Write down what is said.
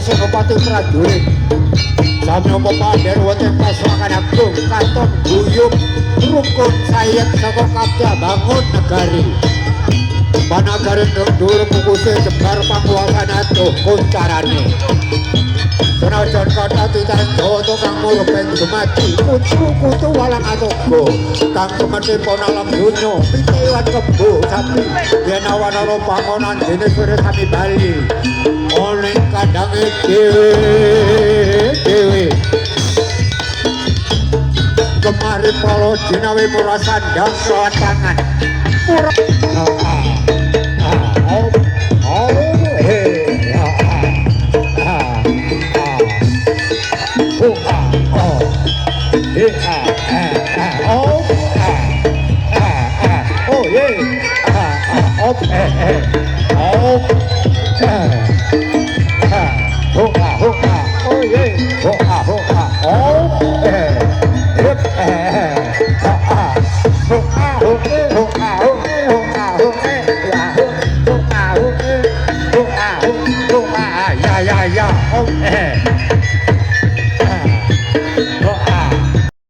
Senopati prajurit Samya pepander wonten pasukan agung katon guyub rukun sayet saka kabeh bangun negari panagari dhuwur pukuse jebar panguwasan atuh kuncarane senajan kata titan Jawa kang murpen dumadi kutu walang atogo kang semeti ponalam dunya pitewan kebo sapi yen awan-ana pangonan dene sore sami bali oleh kadange dewe kemari polo dinawi murah sandang lawan tangan murah